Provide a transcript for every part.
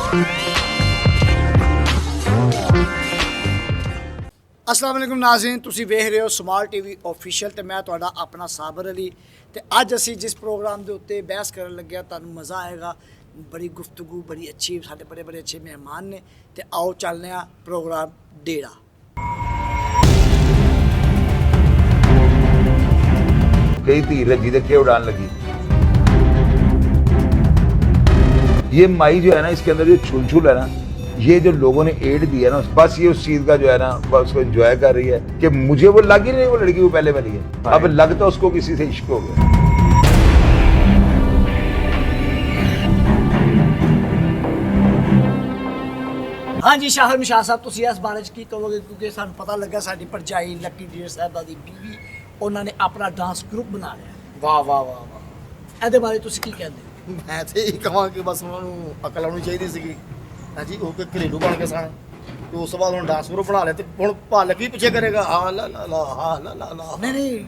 अस्सलाम वालेकुम नाज़रीन, तुसी वेख रहे हो स्माल टीवी ऑफिशियल ते मैं तुहाडा अपना साबर अली ते अज असी जिस प्रोग्राम के उत्ते बहस करन लगे तुहानू मज़ा आएगा। बड़ी गुफ्तगू बड़ी अच्छी, साडे बड़े बड़े अच्छे मेहमान ने ते आओ चलने आ प्रोग्राम डेरा। कई तीर लगी तो क्या उड़ान लगी। ये माई जो है ना, इसके अंदर जो छुलछुल है ना, ये जो लोगों ने एड दिया ना, बस ये उस चीज का जो है ना बस उसको एंजॉय कर रही है कि मुझे वो लग ही नहीं, वो लड़की वो पहले वाली है, अब लगता उसको किसी से इश्क हो गया। हाँ जी शाहर शाह साहब, तुसी इस बारे की कहोगे? क्योंकि सानू पता लगा साडी भरजाई लकी डेर साहब दी बीवी उन्होंने अपना डांस ग्रुप बना लिया। वाह वाह वाह वाह, ਇਹਦੇ ਬਾਰੇ ਤੁਸੀਂ ਕੀ ਕਹਿੰਦੇ? ਮੈਂ ਤੇ ਇਹ ਕਹਾਂ ਕਿ ਬਸ ਉਹਨਾਂ ਨੂੰ ਅਕਲ ਆਉਣੀ ਚਾਹੀਦੀ ਸੀਗੀ। ਹਾਂਜੀ, ਉਹ ਕਿ ਘਰੇਲੂ ਬਣ ਕੇ ਸਨ ਤੇ ਉਸ ਤੋਂ ਬਾਅਦ ਹੁਣ ਡਾਂਸ ਗਰੁੱਪ ਬਣਾ ਲਿਆ ਤੇ ਹੁਣ ਭੱਲ ਕੀ ਪਿੱਛੇ ਕਰੇਗਾ। ਹਾਂ ਲਾ ਲਾ ਲਾ ਹਾਂ ਲਾ ਲਾ ਲਾ। ਨਹੀਂ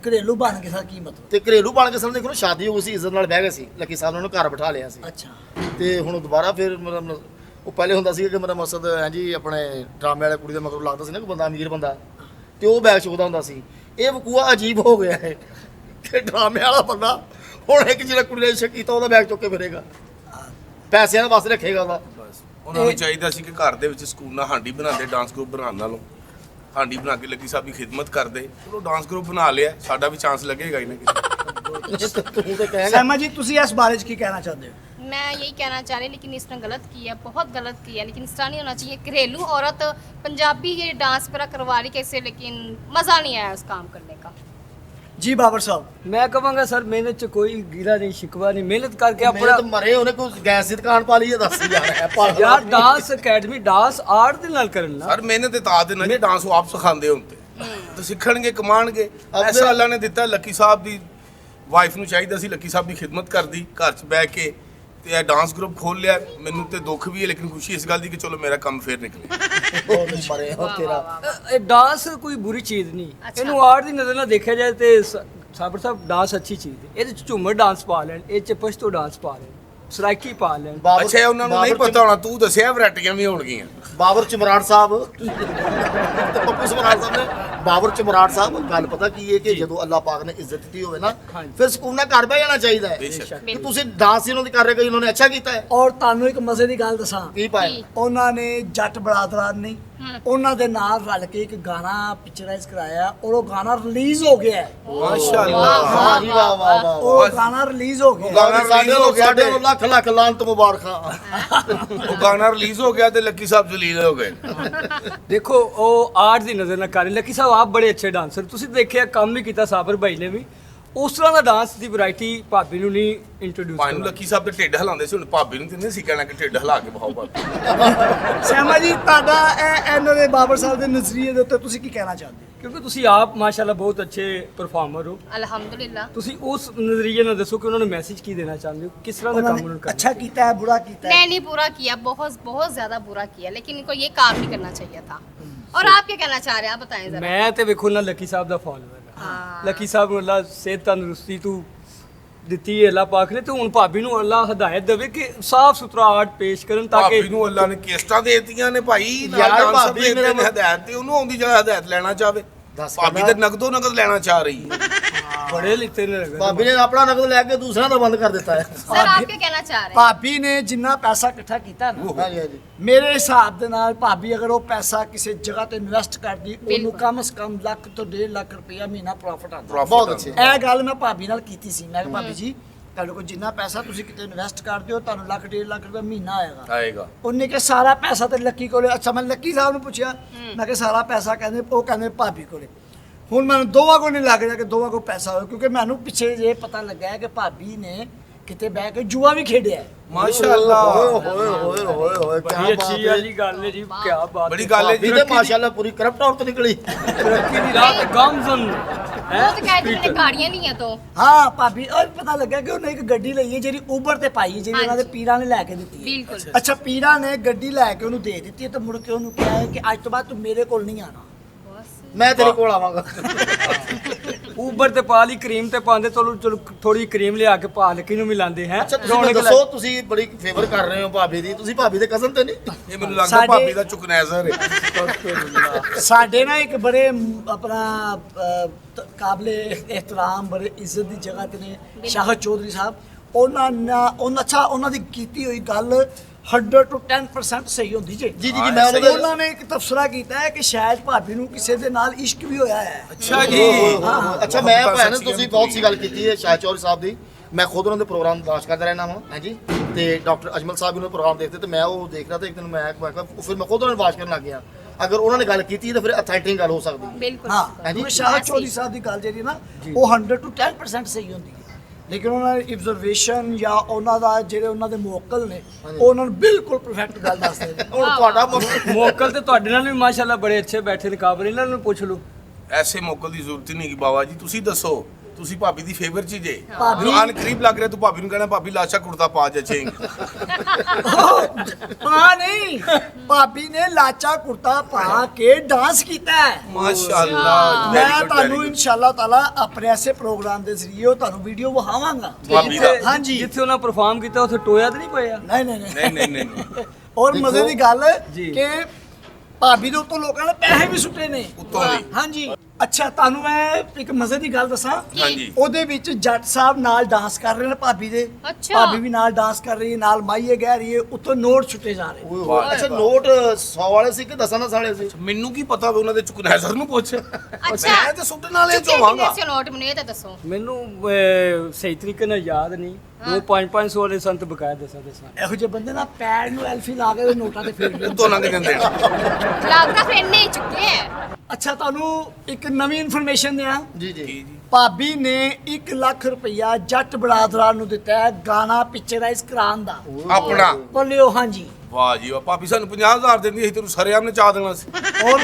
ਘਰੇਲੂ ਬਣ ਕੇ ਸਰ ਕੀ ਮਤਲਬ? ਤੇ ਘਰੇਲੂ ਬਣ ਕੇ ਸਨ, ਦੇਖੋ ਸ਼ਾਦੀ ਹੋ ਗਈ ਸੀ, ਇੱਜ਼ਤ ਨਾਲ ਬਹਿ ਗਏ ਸੀ, ਲੱਕੀ ਸਾਹਿਬ ਨੇ ਉਹਨੂੰ ਘਰ ਬਿਠਾ ਲਿਆ ਸੀ। ਅੱਛਾ, ਤੇ ਹੁਣ ਦੁਬਾਰਾ ਫਿਰ ਮਤਲਬ ਉਹ ਪਹਿਲੇ ਹੁੰਦਾ ਸੀ ਕਿ ਮੇਰਾ ਮਕਸਦ ਹੈ ਜੀ ਆਪਣੇ ਡਰਾਮੇ ਵਾਲੇ ਕੁੜੀ ਦੇ ਮਗਰ ਲੱਗਦਾ ਸੀ ਨਾ, ਕੋਈ ਬੰਦਾ ਅਮੀਰ ਬੰਦਾ ਤੇ ਉਹ ਬੈਗ ਚੁੱਕਦਾ ਹੁੰਦਾ ਸੀ। ਇਹ ਵਕੂਆ ਅਜੀਬ ਹੋ ਗਿਆ ਹੈ ਕਿ ਡਰਾਮੇ ਵਾਲਾ ਬੰਦਾ ਹੁਣ ਇੱਕ ਜਿਹੜਾ ਕੁੜੀ ਨੇ ਇਸ਼ਕ ਕੀਤਾ ਉਹਦਾ ਬੈਗ ਚੁੱਕ ਕੇ ਫਿਰੇਗਾ, ਪੈਸਿਆਂ ਦੇ ਵਾਸਤੇ ਰੱਖੇਗਾ ਉਹਦਾ। ਉਹਨਾਂ ਨੂੰ ਚਾਹੀਦਾ ਸੀ ਕਿ ਘਰ ਦੇ ਵਿੱਚ ਸਕੂਲ ਨਾਲ ਹਾਂਡੀ ਬਣਾਉਂਦੇ, ਡਾਂਸ ਗਰੁੱਪ ਬਣਾਉਣ ਨਾਲੋਂ ਹਾਂਡੀ ਬਣਾ ਕੇ ਲੱਕੀ ਸਾਹਿਬ ਦੀ ਖਿਦਮਤ ਕਰਦੇ। ਚਲੋ ਡਾਂਸ ਗਰੁੱਪ ਬਣਾ ਲਿਆ, ਸਾਡਾ ਵੀ ਚਾਂਸ ਲੱਗੇਗਾ ਹੀ ਨਾ ਕਿਸੇ। ਤੂੰ ਤੇ ਕਹੇਗਾ ਸਹਿਮਾ ਜੀ ਤੁਸੀਂ ਇਸ ਬਾਰੇ ਕੀ ਕਹਿਣਾ ਚਾਹੁੰਦੇ ਹੋ? मैं यही कहना चाह रही, लेकिन इसने गलत किया, बहुत गलत किया। लेकिन इस तरह नहीं होना चाहिए। घरेलू औरत पंजाबी ये डांस पर करवा रही कैसे, लेकिन मज़ा नहीं आया उस काम करने का। जी बाबर साहब, मैं कहांगा सर मेहनत च कोई गिला नहीं, शिकवा नहीं, मेहनत करके ਮੇਰੇ अपना ਤਾਂ ਮਰੇ ਉਹਨੇ ਕੋਈ ਗੈਸ ਦੀ ਦੁਕਾਨ ਪਾ ਲਈ ਹੈ, ਦੱਸ ਯਾਰ ਹੈ यार डांस अकेडमी डांस आर्ट दे नाल करन ना। ਸਰ ਮਿਹਨਤ ਤੇ ਤਾਂ ਦੇਣਾ ਜੀ, ਡਾਂਸ ਉਹ ਆਪ ਸਿਖਾਉਂਦੇ ਹੁੰਦੇ ਤੇ ਸਿੱਖਣਗੇ, ਕਮਾਣਗੇ। ਐਸਾ ਅੱਲਾ ਨੇ ਦਿੱਤਾ। ਲੱਕੀ ਸਾਹਿਬ ਦੀ ਵਾਈਫ ਨੂੰ ਚਾਹੀਦਾ ਸੀ ਲੱਕੀ ਸਾਹਿਬ ਦੀ ਖਿਦਮਤ ਕਰਦੀ ਘਰ 'ਚ ਬਹਿ ਕੇ, ਤੇ ਇਹ ਡਾਂਸ ਗਰੁੱਪ ਖੋਲ ਲਿਆ। ਮੈਨੂੰ ਤੇ ਦੁੱਖ ਵੀ ਹੈ ਲੇਕਿਨ ਖੁਸ਼ੀ ਇਸ ਗੱਲ ਦੀ ਕਿ ਚਲੋ ਮੇਰਾ ਕੰਮ ਫੇਰ ਨਿਕਲੇ। ਬਹੁਤ ਮਰੇ ਹੋ ਤੇਰਾ। डांस कोई बुरी चीज नहीं, अच्छा। ਇਹਨੂੰ ਆਰਟ ਦੀ ਨਜ਼ਰ ਨਾਲ ਦੇਖਿਆ ਜਾਏ ਤੇ ਸਾਬਰ ਸਾਹਿਬ ਡਾਂਸ ਅੱਛੀ ਚੀਜ਼ ਹੈ। ਇਹਦੇ ਚ ਝੂਮਰ ਡਾਂਸ ਪਾ ਲੈਣ, ਇਹ ਚ ਪਸ਼ਤੋ ਡਾਂਸ ਪਾ ਲੈਣ, ਸਰਾਇਕੀ ਪਾ ਲੈਣ। ਅੱਛਾ, ਉਹਨਾਂ ਨੂੰ ਨਹੀਂ ਪਤਾ ਹੋਣਾ, ਤੂੰ ਦੱਸਿਆ ਵੈਰਾਈਟੀਆਂ ਵੀ ਹੋਣਗੀਆਂ। ਬਾਬਰ ਚਮਰਾਟ ਸਾਹਿਬ ਤੇ ਪੱਪੂ ਸਮਰਾਟ ਸਾਹਿਬ ਨੇ ਬਾਬਰ ਚਮਰਾਟ ਸਾਹਿਬ ਗੱਲ ਪਤਾ ਕੀ ਹੈ ਕਿ ਜਦੋਂ ਅੱਲਾਹ ਪਾਕ ਨੇ ਇੱਜ਼ਤ ਦਿੱਤੀ ਹੋਵੇ ਨਾ, ਫਿਰ ਸਕੂਨ ਨਾਲ ਘਰ ਬਹਿ ਜਾਣਾ ਚਾਹੀਦਾ ਹੈ। ਬੇਸ਼ੱਕ। ਕਿ ਤੁਸੀਂ ਡਾਂਸ ਹੀ ਉਹਨਾਂ ਦੀ ਕਰ ਰਹੇ, ਉਹਨਾਂ ਨੇ ਅੱਛਾ ਕੀਤਾ ਹੈ। ਔਰ ਤੁਹਾਨੂੰ ਇੱਕ ਮਜ਼ੇ ਦੀ ਗੱਲ ਦੱਸਾਂ, ਕੀ ਪਾਇਆ ਉਹਨਾਂ ਨੇ ਜੱਟ ਬਰਾਦਰਾਂ ਨੇ ਉਹਨਾਂ ਦੇ ਨਾਲ ਰਲ ਕੇ ਇੱਕ ਗਾਣਾ ਪਿਕਚਰਾਈਜ਼ ਕਰਾਇਆ ਔਰ ਉਹ ਗਾਣਾ ਰਿਲੀਜ਼ ਹੋ ਗਿਆ ਹੈ। ਮਾਸ਼ਾਅੱਲਾ, ਵਾਹ ਜੀ ਵਾਹ ਵਾਹ ਵਾਹ। ਉਹ ਗਾਣਾ ਰਿਲੀਜ਼ ਹੋ ਗਿਆ। ਗਾਣਾ ਸਾਡੇ release ਹੋ ਗਿਆ ਸਾਡੇ ਤੇ- ਨੂੰ ਲੱਖ ਲੱਖ ਲਾਨਤ ਮੁਬਾਰਕਾਂ। ਉਹ ਗਾਣਾ ਰਿਲੀਜ਼ ਹੋ ਗਿਆ ਤੇ ਲੱਕੀ ਸਾਹਿਬ ਜਲੀਲ ਹੋ ਗਏ। ਦੇਖੋ ਉਹ ਆਰਟ ਦੀ ਨਜ਼ਰ ਨਾਲ ਕਰ ਰਹੇ। ਲੱਕੀ ਸਾਹਿਬ ਆਪ ਬੜੇ ਅੱਛੇ ਡਾਂਸਰ, ਤੁਸੀਂ ਦੇਖਿਆ ਕੰਮ ਵੀ ਕੀਤਾ ਸਾਬਰ ਭਾਈ ਨੇ ਵੀ। ਉਸ ਤਰ੍ਹਾਂ ਦਾ ਡਾਂਸ ਦੀ ਵੈਰਾਈਟੀ ਭਾਬੀ ਨੂੰ ਨਹੀਂ ਇੰਟਰੋਡਿਊਸ ਭਾਈ ਨੂੰ ਲੱਕੀ ਸਾਹਿਬ ਦੇ ਢਿੱਡ ਹਿਲਾਉਂਦੇ ਸੀ, ਹੁਣ ਭਾਬੀ ਨੂੰ ਤੇ ਨਹੀਂ ਸੀ ਕਹਿਣਾ ਕਿ ਢਿੱਡ ਹਿਲਾ ਕੇ ਬਹਾਓ ਭਾਬੀ। ਸਹਿਮਾ ਜੀ ਤੁਹਾਡਾ ਇਹਨਾਂ ਦੇ ਬਾਬਰ ਸਾਹਿਬ ਦੇ ਨਜ਼ਰੀਏ ਦੇ ਉੱਤੇ ਤੁਸੀਂ ਕੀ ਕਹਿਣਾ ਚਾਹੁੰਦੇ ਹੋ? ਕਿਉਂਕਿ ਤੁਸੀਂ ਆਪ ਮਾਸ਼ਾਅੱਲਾ ਬਹੁਤ ਅੱਛੇ ਪਰਫਾਰਮਰ ਹੋ। अल्हम्दुलिल्लाह। ਤੁਸੀਂ ਉਸ ਨਜ਼ਰੀਏ ਨਾਲ ਦੱਸੋ ਕਿ ਉਹਨਾਂ ਨੂੰ ਮੈਸੇਜ ਕੀ ਦੇਣਾ ਚਾਹੁੰਦੇ ਹੋ, ਕਿਸ ਤਰ੍ਹਾਂ ਦਾ ਉਹਨਾਂ ਕੰਮ ਉਹਨਾਂ ਨੇ ਨੂੰ ਕਰਨਾ। ਅੱਛਾ ਕੀਤਾ ਹੈ ਬੁਰਾ ਕੀਤਾ ਹੈ? नहीं बुरा किया, बहुत बहुत ज्यादा बुरा किया, लेकिन इनको ये काम नहीं करना चाहिए था। और आप क्या कहना चाह रहे हैं, आप बताएं जरा। ਮੈਂ ਤੇ ਵੇਖੋ ਨਾ ਲੱਕੀ ਸਾਹਿਬ ਦਾ ਫਾਲੋਅਰ ਹਾਂ। ਹਾਂ। ਲੱਕੀ ਸਾਹਿਬ ਨੂੰ ਅੱਲਾ ਸਿਹਤ ਤੰਦਰੁਸਤੀ ਤੂੰ ਦਿੱਤੀ ਹੈ ਅੱਲਾ ਪਾਕ ਨੇ, ਤੇ ਹੁਣ ਭਾਬੀ ਨੂੰ ਅੱਲਾ ਹਦਾਇਤ ਦੇਵੇ ਕਿ ਸਾਫ਼ ਸੁਥਰਾ ਆਰਟ ਪੇਸ਼ ਕਰਨ ਤਾਂ ਭਾਬੀ ਕਿ ਨੂੰ ਅੱਲਾ ਨੇ ਕੇਸਟਾਂ ਦੇ ਦਿੱਤੀਆਂ ਨੇ ਭਾਈ, ਨਾਲ ਯਾਰ ਡਾਂਸਰ ਭਾਬੀ ਦੇ ਦਿੱਤੇ ਮੇਰਾ ਨੇ ਹਦਾਇਤ, ਤੇ ਉਹਨੂੰ ਆਉਂਦੀ ਜਿਹੜਾ ਹਦਾਇਤ ਲੈਣਾ ਚਾਹਵੇ। ਦੱਸ ਭਾਬੀ ਤੇ ਨਗਦੋ ਨਗਦ ਲੈਣਾ ਚਾਹ ਰਹੀ ਹੈ। ਬੜੇ ਲਿੱਤੇ ਨੇ ਲਗਨ। ਭਾਬੀ ਨੇ ਆਪਣਾ ਨਕਦ ਲੈ ਕੇ ਦੂਸਰਾ ਦਾ ਬੰਦ ਕਰ ਦਿੱਤਾ ਹੈ। सर आप क्या कहना चाह रहे हैं? ਭਾਬੀ ਨੇ ਜਿੰਨਾ ਪੈਸਾ ਇਕੱਠਾ ਕੀਤਾ ਨਾ, ਹਾਂਜੀ ਹਾਂਜੀ। ਮੇਰੇ ਹਿਸਾਬ ਦੇ ਨਾਲ ਭਾਬੀ ਅਗਰ ਉਹ ਪੈਸਾ ਕਿਸੇ ਜਗ੍ਹਾ ਤੇ ਇਨਵੈਸਟ ਕਰਦੀ, ਉਹਨੂੰ ਬਿਲਕੁਲ। ਕਮ ਸੇ ਕਮ ਲੱਖ ਤੋਂ 1.5 ਲੱਖ ਰੁਪਇਆ ਮਹੀਨਾ ਪ੍ਰੋਫਿਟ ਆਉਂਦਾ। ਬਹੁਤ ਅੱਛੇ। ਇਹ ਗੱਲ ਮੈਂ ਭਾਬੀ ਨਾਲ ਕੀਤੀ ਸੀ। ਮੈਂ ਕਿਹਾ ਭਾਬੀ ਜੀ ਤੁਹਾਡੇ ਕੋਲ ਜਿੰਨਾ ਪੈਸਾ ਤੁਸੀਂ ਕਿਤੇ ਇਨਵੈਸਟ ਕਰਦੇ ਹੋ, ਤੁਹਾਨੂੰ ਲੱਖ 1.5 ਲੱਖ ਰੁਪਇਆ ਮਹੀਨਾ ਆਏਗਾ। ਆਏਗਾ। ਉਹਨੇ ਕਿਹਾ ਸਾਰਾ ਪੈਸਾ ਤੇ ਲੱਕੀ ਕੋਲੇ। ਅੱਛਾ, ਮੈਂ ਲੱਕੀ ਸਾਹਿਬ ਨੂੰ ਪੁੱਛਿਆ, ਮੈਂ ਕਿਹਾ ਸਾਰਾ ਪੈਸਾ ਕਹਿੰਦੇ, ਉਹ ਕਹਿੰਦੇ ਭਾਬੀ ਕੋਲੇ। ਹੁਣ ਮੈਨੂੰ ਦੋਵਾਂ ਕੋਲ ਨਹੀਂ ਲੱਗ ਰਿਹਾ ਕਿ ਦੋਵਾਂ ਕੋਲ ਪੈਸਾ ਹੋਵੇ, ਕਿਉਂਕਿ ਮੈਨੂੰ ਪਿੱਛੇ ਜੇ ਪਤਾ ਲੱਗਾ ਹੈ ਕਿ ਭਾਬੀ ਨੇ ਕਿਤੇ ਬਹਿ ਕੇ ਜੂਆ ਵੀ ਖੇਡਿਆ ਹੈ। ਮਾਸ਼ਾਅੱਲਾ, ਓਏ ਹੋਏ ਹੋਏ ਹੋਏ ਹੋਏ ਬੜੀ ਕੀ ਅੱਛੀ ਵਾਲੀ ਗੱਲ ਹੈ ਜੀ, ਕੀ ਬਾਤ ਬੜੀ ਗੱਲ ਹੈ ਜੀ। ਭਾਬੀ ਤੇ ਮਾਸ਼ਾਅੱਲਾ ਪੂਰੀ ਕਰਪਟ ਔਰਤ ਨਿਕਲੀ। ਤਰੱਕੀ ਦੀ ਰਾਹ ਤੇ ਗਮਜ਼ਨ वो तो कहते हैं गाड़ियां नहीं है तो। ਹਾਂ ਭਾਬੀ, ਉਹ ਪਤਾ ਲੱਗਾ ਕਿ ਉਹਨੇ ਇੱਕ ਗੱਡੀ ਲਈ ਹੈ ਜਿਹੜੀ ਉਬਰ ਤੇ ਪਾਈ ਹੈ, ਜਿਹੜੀ ਉਹਨਾਂ ਦੇ ਹਾਂਜੀ। ਪੀਰਾਂ ਨੇ ਲੈ ਕੇ ਦਿੱਤੀ ਹੈ। बिल्कुल। ਅੱਛਾ, ਪੀਰਾਂ ਨੇ ਗੱਡੀ ਲੈ ਕੇ ਉਹਨੂੰ ਦੇ ਦਿੱਤੀ ਹੈ ਤੇ ਮੁੜ ਕੇ ਉਹਨੂੰ ਕਿਹਾ ਹੈ ਕਿ ਅੱਜ ਤੋਂ ਬਾਅਦ ਤੂੰ ਮੇਰੇ ਕੋਲ ਨਹੀਂ ਆਣਾ। ਮੈਂ ਤੇਰੇ ਕੋਲ ਆਵਾਂਗਾ। ਉਬਰ ਤੇ ਪਾ ਲਈ ਕਰੀਮ ਤੇ ਪਾਉਂਦੇ, ਚਲੋ ਚਲੋ ਥੋੜੀ ਕਰੀਮ ਲਿਆ ਕੇ ਪਾ ਲੱਕੀ ਨੂੰ ਮਿਲਾਉਂਦੇ ਹੈ। ਅੱਛਾ ਤੁਸੀਂ ਮੈਨੂੰ ਦੱਸੋ, ਤੁਸੀਂ ਬੜੀ ਫੇਵਰ ਕਰ ਰਹੇ ਹੋ ਭਾਬੀ ਦੀ, ਤੁਸੀਂ ਭਾਬੀ ਦੇ ਕਜ਼ਨ ਤੇ ਨਹੀਂ? ਇਹ ਮੈਨੂੰ ਲੱਗਦਾ ਸਾਡੇ- ਭਾਬੀ ਦਾ ਚੁਕਨੈਜ਼ਰ ਹੈ। ਸਾਡੇ ਨਾ ਇੱਕ ਬੜੇ ਆਪਣਾ ਕਾਬਲੇ ਇਹਤਰਾਮ ਬੜੇ ਇੱਜ਼ਤ ਦੀ ਜਗ੍ਹਾ ਤੇ ਨੇ ਸ਼ਾਹਦ ਚੌਧਰੀ ਸਾਹਿਬ, ਉਹਨਾਂ ਦੀ ਕੀਤੀ ਹੋਈ ਗੱਲ 100 to 10% ਸਹੀ ਹੁੰਦੀ ਜੇ। ਜੀ ਜੀ ਜੀ, ਮੈਂ ਉਹਨਾਂ ਉਹਨਾਂ ਨੇ ਇੱਕ ਤਬਸਰਾ ਕੀਤਾ ਹੈ ਕਿ ਸ਼ਾਇਦ ਭਾਬੀ ਨੂੰ ਕਿਸੇ ਦੇ ਨਾਲ ਇਸ਼ਕ ਵੀ ਹੋਇਆ ਹੈ। ਅੱਛਾ ਜੀ। ਅੱਛਾ ਮੈਂ ਭੈਣ, ਤੁਸੀਂ ਬਹੁਤ ਸੀ ਗੱਲ ਕੀਤੀ ਹੈ ਸ਼ਾਹਿਦ ਚੌਧਰੀ ਸਾਹਿਬ ਦੀ, ਮੈਂ ਖੁਦ ਉਹਨਾਂ ਦੇ ਪ੍ਰੋਗਰਾਮ ਵਾਚ ਕਰਦਾ ਰਹਿਣਾ ਹਾਂ ਹਾਂਜੀ, ਤੇ ਡਾਕਟਰ ਅਜਮਲ ਸਾਹਿਬ ਵੀ ਉਹਨਾਂ ਪ੍ਰੋਗਰਾਮ ਦੇਖਦੇ, ਤੇ ਮੈਂ ਉਹ ਦੇਖ ਰਿਹਾ ਤਾਂ ਇੱਕ ਦਿਨ ਮੈਂ ਕਿਹਾ ਫਿਰ ਮੈਂ ਖੁਦ ਉਹਨਾਂ ਨੂੰ ਵਾਚ ਕਰਨ ਲੱਗ ਗਿਆ। ਅਗਰ ਉਹਨਾਂ ਨੇ ਗੱਲ ਕੀਤੀ ਤਾਂ ਫਿਰ ਅਥੈਂਟਿਕ ਗੱਲ ਹੋ ਸਕਦੀ ਹੈ। ਬਿਲਕੁਲ ਹਾਂ ਹਾਂਜੀ। ਉਹ ਸ਼ਾਹਦ ਚੌਧਰੀ ਸਾਹਿਬ ਦੀ ਗੱਲ ਜਿਹੜੀ ਨਾ ਉਹ 100 to 10% ਸਹੀ ਹੁੰਦੀ ਹੈ, ਲੇਕਿਨ ਉਹਨਾਂ ਦੀ ਆਬਜ਼ਰਵੇਸ਼ਨ ਜਾਂ ਉਹਨਾਂ ਦਾ ਜਿਹੜੇ ਉਹਨਾਂ ਦੇ ਮੌਕਲ ਨੇ ਉਹ ਉਹਨਾਂ ਨੂੰ ਬਿਲਕੁਲ ਪਰਫੈਕਟ ਗੱਲ ਦੱਸਦੇ ਨੇ। ਹੁਣ ਤੁਹਾਡਾ ਮੋਕਲ ਤੇ ਤੁਹਾਡੇ ਨਾਲ ਵੀ ਮਾਸ਼ਾਅੱਲਾ ਬੜੇ ਅੱਛੇ ਬੈਠੇ ਨੇ ਕਾਬਲ, ਇਹਨਾਂ ਨੂੰ ਪੁੱਛ ਲਓ। ਐਸੇ ਮੌਕੇ ਦੀ ਜ਼ਰੂਰਤ ਹੀ ਨਹੀਂ ਕਿ ਬਾਬਾ ਜੀ ਤੁਸੀਂ ਦੱਸੋ, ਤੁਸੀਂ ਭਾਬੀ ਦੀ ਫੇਵਰ ਚੀਜ਼ ਹੈ। ਭਾਬੀ- ਮੈਨੂੰ ਆਨ ਕਰੀਬ ਲੱਗ ਰਿਹਾ ਤੂੰ ਭਾਬੀ ਨੂੰ ਕਹਿਣਾ ਭਾਬੀ ਲਾਚਾ ਕੁੜਤਾ ਪਾ ਜਚੇਂਗੀ। ਪਾ ਨਹੀਂ, ਭਾਬੀ ਨੇ ਲਾਚਾ ਕੁੜਤਾ ਪਾ ਕੇ ਡਾਂਸ ਕੀਤਾ ਹੈ। ਮਾਸ਼ਾਅੱਲਾ ਮੈਂ ਤੁਹਾਨੂੰ ਇਨਸ਼ਾਅੱਲਾ ਤਾਲਾ ਆਪਣੇ ਐਸੇ ਪ੍ਰੋਗਰਾਮ ਦੇ ਜ਼ਰੀਏ ਉਹ ਤੁਹਾਨੂੰ ਵੀਡੀਓ ਵਿਖਾਵਾਂਗਾ। ਭਾਬੀ ਦਾ। ਹਾਂਜੀ। ਜਿੱਥੇ ਉਹਨਾਂ ਪਰਫਾਰਮ ਕੀਤਾ ਉੱਥੇ ਟੋਇਆ ਤਾਂ ਨਹੀਂ ਪਿਆ? ਨਹੀਂ ਨਹੀਂ ਨਹੀਂ ਨਹੀਂ ਨਹੀਂ ਨਹੀਂ ਔਰ ਮਜ਼ੇ ਦੀ ਗੱਲ ਜੀ। ਕਿ ਭਾਬੀ ਦੇ ਉੱਤੋਂ ਲੋਕਾਂ ਨੇ ਪੈਸੇ ਵੀ ਸੁੱਟੇ ਨੇ ਉੱਤੋਂ ਦੀ। ਹਾਂਜੀ। ਅੱਛਾ ਤੁਹਾਨੂੰ ਮੈਂ ਇੱਕ ਮਜ਼ੇ ਦੀ ਗੱਲ ਦੱਸਾਂ, ਹਾਂਜੀ। ਉਹਦੇ ਵਿੱਚ ਜੱਟ ਸਾਹਿਬ ਨਾਲ ਡਾਂਸ ਕਰ ਰਹੇ ਨੇ ਭਾਬੀ ਦੇ, ਅੱਛਾ। ਭਾਬੀ ਵੀ ਨਾਲ ਡਾਂਸ ਕਰ ਰਹੀ ਹੈ, ਨਾਲ ਮਾਈਏ ਗਹਿ ਰਹੀ ਹੈ, ਉੱਤੋਂ ਨੋਟ ਛੁੱਟੇ ਜਾ ਰਹੇ। ਅੱਛਾ ਨੋਟ 100 ਵਾਲੇ ਸੀ ਕਿ 10 ਵਾਲੇ ਸੀ? ਮੈਨੂੰ ਕੀ ਪਤਾ ਵੀ ਉਹਨਾਂ ਦੇ ਚੁਕਨੈਜ਼ਰ ਨੂੰ ਪੁੱਛ। ਅੱਛਾ ਮੈਂ ਤੇ ਸੁੱਟਣ ਵਾਲੇ ਚੁੱਕੇ ਚੋਵਾਂਗਾ। ਕਿੰਨੇ ਸੀ ਨੋਟ, ਮੈਨੂੰ ਇਹ ਤਾਂ ਦੱਸੋ। ਮੈਨੂੰ ਸਹੀ ਤਰੀਕੇ ਨਾਲ ਯਾਦ ਨਹੀਂ, ਉਹ 500 ਵਾਲੇ ਸੰਤ ਬਕਾਇਆ ਦੱਸਾਂ। ਇਹੋ ਜਿਹੇ ਬੰਦੇ ਨਾ ਪੈਰ ਨੂੰ ਐਲਫੀ ਲਾ ਕੇ ਨੋਟਾਂ ਤੇ ਫੇਰ ਲੈਂਦੇ। ਉੱਤੋਂ ਲੰਘ ਜਾਂਦੇ ਨੇ। ਲੱਗਦਾ ਫਿਰ ਇੰਨੇ ਹੀ ਚੁੱਕੇ ਹੈ। ਅੱਛਾ ਤੁਹਾਨੂੰ ਇੱਕ ਨਵੀਂ ਇਨਫੋਰਮੇਸ਼ਨ ਦਿਆਂ, ਜੀ ਜੀ ਜੀ। ਭਾਬੀ ਨੇ 1 ਲੱਖ ਰੁਪਇਆ ਜੱਟ ਬਰਾਦਰਾਂ ਨੂੰ ਦਿੱਤਾ ਹੈ ਗਾਣਾ ਪਿਕਚਰਾਈਜ਼ ਕਰਾਉਣ ਦਾ। ਆਪਣਾ ਬੋਲਿਓ ਹਾਂਜੀ। ਵਾਹ ਜੀ ਵਾਹ, ਭਾਬੀ ਸਾਨੂੰ 50,000 ਦਿੰਦੀ ਸੀ, ਤੈਨੂੰ ਸਰੇਆਮ ਨੇ ਚਾ ਦੇਣਾ ਸੀ। ਔਰ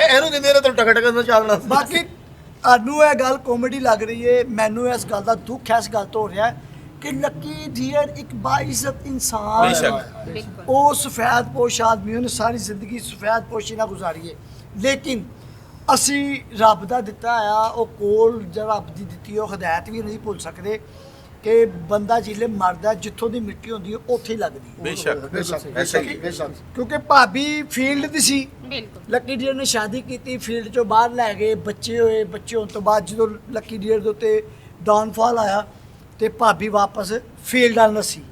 ਇਹਨੂੰ ਦਿੰਦੇ ਨੇ ਤੈਨੂੰ ਟਕ ਨਾਲ ਚੱਲਣਾ ਸੀ। ਬਾਕੀ ਤੁਹਾਨੂੰ ਇਹ ਗੱਲ ਕਾਮੇਡੀ ਲੱਗ ਰਹੀ ਹੈ, ਮੈਨੂੰ ਇਸ ਗੱਲ ਦਾ ਦੁੱਖ ਇਸ ਗੱਲ ਤੋਂ ਹੋ ਰਿਹਾ ਹੈ ਕਿ ਲੱਕੀ ਡੀਅਰ ਇੱਕ ਬਾਇਜ਼ਤ ਇਨਸਾਨ ਬੇਸ਼ੱਕ। ਹੈ। ਬਿਲਕੁਲ ਉਹ ਸਫੈਦ ਪੋਸ਼ ਆਦਮੀ, ਉਹਨੇ ਸਾਰੀ ਜ਼ਿੰਦਗੀ ਸਫੈਦ ਪੋਸ਼ੀ ਨਾਲ ਗੁਜ਼ਾਰੀ ਹੈ, ਲੇਕਿਨ ਅਸੀਂ ਰੱਬ ਦਾ ਦਿੱਤਾ ਆ ਉਹ ਕੋਲ ਜਾਂ ਰੱਬ ਦੀ ਦਿੱਤੀ ਉਹ ਹਦਾਇਤ ਵੀ ਨਹੀਂ ਭੁੱਲ ਸਕਦੇ ਕਿ ਬੰਦਾ ਜਿਲੇ ਮਰਦਾ ਜਿੱਥੋਂ ਦੀ ਮਿੱਟੀ ਹੁੰਦੀ ਹੈ ਉੱਥੇ ਹੀ ਲੱਗਦੀ ਹੈ। ਬੇਸ਼ੱਕ ਬੇਸ਼ੱਕ ਐਸਾ ਹੀ ਹੈ। ਬੇਸ਼ੱਕ। ਕਿਉਂਕਿ ਭਾਬੀ ਫੀਲਡ ਦੀ ਸੀ, ਬਿਲਕੁਲ ਲੱਕੀ ਡੀਅਰ ਨੇ ਸ਼ਾਦੀ ਕੀਤੀ, ਫੀਲਡ ਚੋਂ ਬਾਹਰ ਲੈ ਗਏ, ਬੱਚੇ ਹੋਏ, ਬੱਚੇ ਹੋਣ ਤੋਂ ਬਾਅਦ ਜਦੋਂ ਲੱਕੀ ਡੀਅਰ ਦੇ ਉੱਤੇ ਡਾਊਨਫਾਲ ਆਇਆ ਤੇ ਭਾਬੀ ਵਾਪਸ ਫੀਲਡ ਵੱਲ ਨੱਸੀ,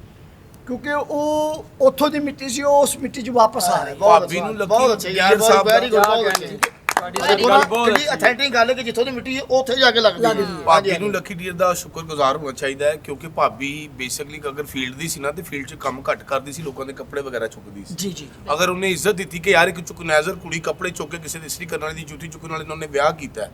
ਕਿਉਂਕਿ ਉਹ ਉੱਥੋਂ ਦੀ ਮਿੱਟੀ ਸੀ, ਉਹ ਉਸ ਮਿੱਟੀ 'ਚ ਵਾਪਸ ਆ ਰਹੀ। ਭਾਬੀ ਨੂੰ ਲੱਕੀ ਬਹੁਤ ਅੱਛਾ ਯਾਰ, ਡੀਅਰ ਸਾਹਿਬ ਵੈਰੀ ਗੁੱਡ, ਕਿਆ ਬਹੁਤ ਕਹਿਣੀ। ਅੱਛਾ। ਤੁਹਾਡੀ ਗੱਲ ਬਹੁਤ ਕਿੰਨੀ ਅੱਛੀ। ਅਥੈਂਟਿਕ ਗੱਲ ਹੈ ਕਿ ਜਿੱਥੋਂ ਦੀ ਮਿੱਟੀ ਹੈ ਉੱਥੇ ਜਾ ਕੇ ਲੱਗਦੀ ਹੈ। ਭਾਬੀ ਨੂੰ ਲੱਕੀ ਡੀਅਰ ਦਾ ਸ਼ੁਕਰਗੁਜ਼ਾਰ ਹੋਣਾ ਚਾਹੀਦਾ ਹੈ, ਕਿਉਂਕਿ ਭਾਬੀ ਬੇਸਿਕਲੀ ਅਗਰ ਫੀਲਡ ਦੀ ਸੀ ਨਾ ਤੇ ਫੀਲਡ 'ਚ ਕੰਮ ਘੱਟ ਕਰਦੀ ਸੀ, ਲੋਕਾਂ ਦੇ ਕੱਪੜੇ ਵਗੈਰਾ ਚੁੱਕਦੀ ਸੀ। ਜੀ ਜੀ ਅਗਰ ਉਹਨੇ ਇੱਜ਼ਤ ਦਿੱਤੀ ਕਿ ਯਾਰ ਇੱਕ ਚੁਕਨੈਜ਼ਰ ਕੁੜੀ ਕੱਪੜੇ ਚੁੱਕ ਕੇ ਕਿਸੇ ਦੀ ਇਸਤਰੀ ਕਰਨ ਵਾਲੀ ਦੀ ਜੁੱਤੀ ਚੁੱਕਣ ਵਾਲੇ ਨਾਲ ਉਹਨੇ ਵਿਆਹ ਕੀਤਾ ਹੈ,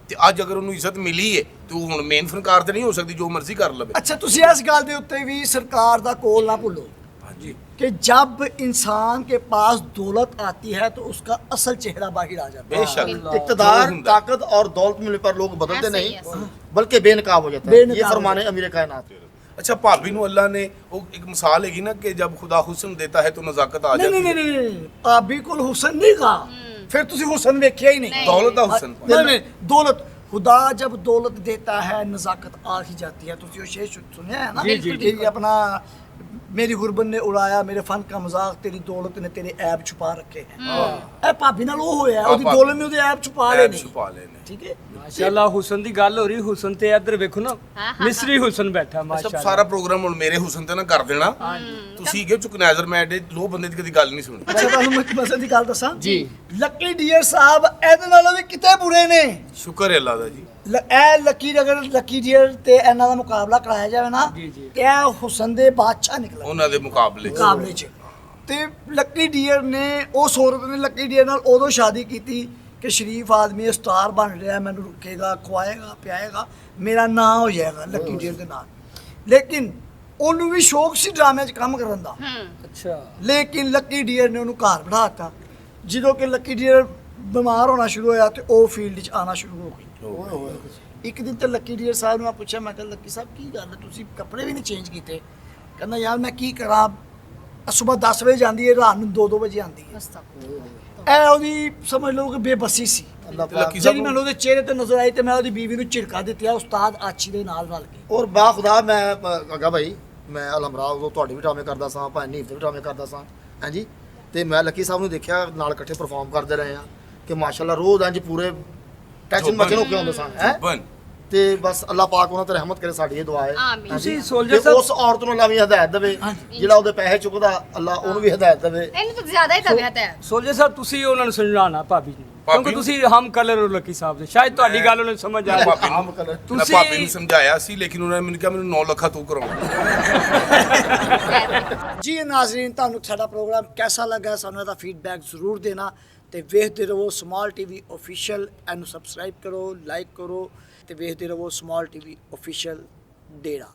ਤੇ ਅੱਜ ਅਗਰ ਉਹਨੂੰ ਇੱਜ਼ਤ ਮਿਲੀ ਹੈ ਤੇ ਉਹ ਹੁਣ ਮੇਨ ਫਨਕਾਰ ਤੇ ਨਹੀਂ ਹੋ ਸਕਦੀ, ਜੋ ਮਰਜ਼ੀ ਕਰ ਲਵੇ। ਅੱਛਾ ਤੁਸੀਂ ਇਸ ਗੱਲ ਦੇ ਉੱਤੇ ਵੀ ਸਰਕਾਰ ਦਾ ਕੋਲ ਨਾ ਭੁੱਲੋ ਹਾਂਜੀ कि जब इंसान के पास दौलत आती है तो उसका असल चेहरा बाहर आ जाता है। बेशक इक़्तिदार, जो होता है। ताकत और दौलत मिलने पर लोग बदलते ऐसे ही, नहीं ऐसे ही। बल्कि बेनकाब हो जाता है। बेनकाब ये हो फरमाने अमीर कायनात। अच्छा भाभी ਨੂੰ ਅੱਲਾ ਨੇ ਉਹ ਇੱਕ ਮਿਸਾਲ ਹੈਗੀ ਨਾ ਕਿ जब खुदा हुस्न देता है तो नजाकत आ नहीं जाती नहीं है। नहीं नहीं भाभी को हुसन नहीं कहा, फिर तुसी हुसन देखिया ही नहीं। नहीं। दौलत का हुस्न नहीं नहीं दौलत, खुदा जब दौलत देता है नजाकत आ ही जाती है। तुसी वो शेर सुनया है ना जी, जी, कि अपना मेरी गुरबन ने उड़ाया मेरे फन का मजाक, तेरी दौलत ने तेरे ऐब छुपा रखे हैं। ए भाभी नाल वो होया हाँ, ओदी भाभी। दौलत ने ओदे ऐब छुपा ले ऐब नहीं। छुपा ले नहीं। ठीक है ਮਾਸ਼ਾਅੱਲਾ ਹੁਸਨ ਦੀ ਗੱਲ ਹੋ ਰਹੀ, ਹੁਸਨ ਤੇ ਇੱਧਰ ਵੇਖੋ ਨਾ ਹਾਂ, ਹਾਂ, ਮਿਸਰੀ ਹੁਸਨ ਬੈਠਾ ਸਭ ਮਾਸ਼ਾਅੱਲਾ। ਸਾਰਾ ਪ੍ਰੋਗਰਾਮ ਹੁਣ ਮੇਰੇ ਹੁਸਨ ਤੇ ਨਾ ਕਰ ਦੇਣਾ। ਤੁਸੀਂ ਕਿ ਚੁਕਨੈਜ਼ਰ ਮੈਂ ਐਡੇ ਲੋ ਬੰਦੇ ਦੀ ਕਦੀ ਗੱਲ ਨਹੀਂ ਸੁਣੀ। अच्छा ਤੁਹਾਨੂੰ ਮੈਂ ਇੱਕ ਮਸਲੇ ਦੀ ਗੱਲ ਦੱਸਾਂ ਜੀ। ਲੱਕੀ ਡੀਅਰ ਸਾਹਿਬ ਇਹਦੇ ਨਾਲੋਂ ਵੀ ਕਿਤੇ ਬੁਰੇ ਨੇ। ਸ਼ੁਕਰ ਹੈ ਅੱਲਾ ਦਾ ਜੀ। ਇਹ ਲੱਕੀ ਅਗਰ ਲੱਕੀ ਡੀਅਰ ਤੇ ਇਹਨਾਂ ਦਾ ਮੁਕਾਬਲਾ ਕਰਾਇਆ ਜਾਵੇ ਨਾ ਜੀ, ਜੀ। ਤੇ ਇਹ ਹੁਸਨ ਦੇ ਬਾਦਸ਼ਾਹ ਨਿਕਲਣ ਉਹਨਾਂ ਦੇ ਮੁਕਾਬਲੇ 'ਚ। ਮੁਕਾਬਲੇ 'ਚ। ਤੇ ਲੱਕੀ ਡੀਅਰ ਨੇ ਉਸ ਔਰਤ ਨੇ ਲੱਕੀ ਡੀਅਰ ਨਾਲ ਉਦੋਂ ਸ਼ਾਦੀ ਕੀਤੀ ਕਿ ਸ਼ਰੀਫ ਆਦਮੀ ਸਟਾਰ ਬਣ ਰਿਹਾ, ਮੈਨੂੰ ਰੁਕੇਗਾ, ਖਵਾਏਗਾ, ਪਿਆਏਗਾ, ਮੇਰਾ ਨਾਂ ਹੋ ਜਾਏਗਾ ਲੱਕੀ ਡੀਅਰ ਦੇ ਨਾਲ। ਲੇਕਿਨ ਉਹਨੂੰ ਵੀ ਸ਼ੌਕ ਸੀ ਡਰਾਮੇ 'ਚ ਕੰਮ ਕਰਨ ਦਾ, ਅੱਛਾ ਲੇਕਿਨ ਲੱਕੀ ਡੀਅਰ ਨੇ ਉਹਨੂੰ ਘਰ ਬਿਠਾਤਾ। ਜਦੋਂ ਕਿ ਲੱਕੀ ਡੀਅਰ ਬਿਮਾਰ ਹੋਣਾ ਸ਼ੁਰੂ ਹੋਇਆ ਤੇ ਉਹ ਫੀਲਡ 'ਚ ਆਣਾ ਸ਼ੁਰੂ ਹੋ ਗਈ। ਇੱਕ ਦਿਨ ਤੇ ਲੱਕੀ ਡੀਅਰ ਸਾਹਿਬ ਨੂੰ ਮੈਂ ਪੁੱਛਿਆ, ਮੈਂ ਕਿਹਾ ਲੱਕੀ ਸਾਹਿਬ ਕੀ ਗੱਲ ਹੈ, ਤੁਸੀਂ ਕੱਪੜੇ ਵੀ ਨਹੀਂ ਚੇਂਜ ਕੀਤੇ? ਕਹਿੰਦਾ ਯਾਰ ਮੈਂ ਕੀ ਕਰਾਂ, ਸਵੇਰ 10 ਵਜੇ ਜਾਂਦੀ ਹੈ, ਰਾਤ ਨੂੰ 2-2 ਵਜੇ ਆਉਂਦੀ ਹੈ। ਇਹ ਉਹਦੀ ਸਮਝ ਲਓ ਕਿ ਬੇਬਸੀ ਸੀ। ਅੱਲਾਹ ਪਾਕ ਲੱਕੀ ਸਾਹਿਬ ਜਿਹੜੀ ਮੈਨੂੰ ਉਹਦੇ ਚਿਹਰੇ ਤੇ ਨਜ਼ਰ ਆਈ ਤੇ ਮੈਂ ਉਹਦੀ ਬੀਵੀ ਨੂੰ ਝਿੜਕਾ ਦਿੱਤਿਆ ਉਸਤਾਦ ਆਚੀ ਦੇ ਨਾਲ ਰਲ ਕੇ। ਔਰ ਬਾ ਖੁਦਾ ਮੈਂ ਅੱਗਾ ਭਾਈ ਮੈਂ ਅਲਮਰਾ ਉਦੋਂ ਤੁਹਾਡੇ ਵੀ ਡਰਾਮੇ ਕਰਦਾ ਸਾਂ, ਭਾਈ ਨੀਫ ਦੇ ਵੀ ਡਰਾਮੇ ਕਰਦਾ ਸਾਂ ਹਾਂਜੀ। ਤੇ ਮੈਂ ਲੱਕੀ ਸਾਹਿਬ ਨੂੰ ਦੇਖਿਆ ਨਾਲ ਇਕੱਠੇ ਪਰਫਾਰਮ ਕਰਦੇ ਰਹੇ ਆ ਕਿ ਮਾਸ਼ਾਅੱਲਾ ਰੋਜ਼ ਇੰਜ ਪੂਰੇ ਟੈਨਸ਼ਨ ਮਚਨ ਹੋ ਕੇ ਆਉਂਦੇ ਸਾਂ ਹੈ। ਬਨ ਤੇ ਬਸ ਅੱਲਾਹ ਪਾਕ ਉਹਨਾਂ ਤੇ ਰਹਿਮਤ ਕਰੇ, ਸਾਡੀ ਇਹ ਦੁਆ ਹੈ। ਆਮੀਨ। ਹਾਂਜੀ। ਤੁਸੀਂ soldier ਤੇ ਸਾਹਿਬ- ਉਸ ਔਰਤ ਨੂੰ ਅੱਲਾਹ ਵੀ ਹਦਾਇਤ ਦੇਵੇ ਜਿਹੜਾ ਉਹਦੇ ਪੈਸੇ ਚੁੱਕਦਾ, ਅੱਲਾਹ ਉਹਨੂੰ ਵੀ ਹਦਾਇਤ ਦੇਵੇ। ਇਹਨੂੰ ਤਾਂ ਜ਼ਿਆਦਾ ਹੀ ਤਬੀਅਤ ਹੈ। ਸੋਲਜਰ ਸਾਹਿਬ ਤੁਸੀਂ ਉਹਨਾਂ ਨੂੰ ਸਮਝਾਉਣਾ ਭਾਬੀ ਜੀ ਨੂੰ, ਭਾਬੀ ਕਿਉਂਕਿ ਨੂੰ? ਤੁਸੀਂ ਹਮ ਕਲਰ ਹੋ ਲੱਕੀ ਸਾਹਿਬ ਦੇ, ਸ਼ਾਇਦ ਤੁਹਾਡੀ ਗੱਲ ਉਹਨਾਂ ਨੂੰ ਸਮਝ ਆ ਭਾਬੀ ਜਾਏ। ਨੂੰ ਆਮ ਕਲਰ। ਮੈਂ ਤੁਸੀਂ- ਭਾਬੀ ਨੂੰ ਸਮਝਾਇਆ ਸੀ ਲੇਕਿਨ ਉਹਨਾਂ ਨੇ ਮੈਨੂੰ ਕਿਹਾ ਮੈਨੂੰ 9 ਲੱਖਾਂ ਤੂੰ ਕਰਾਉਣਾ। ਜੀ ਨਾਜ਼ਰੀਨ, ਤੁਹਾਨੂੰ ਸਾਡਾ ਪ੍ਰੋਗਰਾਮ ਕੈਸਾ ਲੱਗਾ ਸਾਨੂੰ ਇਹਦਾ ਫੀਡਬੈਕ ਜ਼ਰੂਰ ਦੇਣਾ ਤੇ ਵੇਖਦੇ ਰਹੋ ਸਮਾਲ ਟੀਵੀ ਆਫੀਸ਼ੀਅਲ। ਇਹਨੂੰ ਸਬਸਕ੍ਰਾਈਬ ਕਰੋ, ਲਾਈਕ ਕਰੋ ਤੇ ਵੇਖਦੇ ਰਹੋ ਸਮਾਲ ਟੀਵੀ ਆਫੀਸ਼ੀਅਲ ਡੇਰਾ।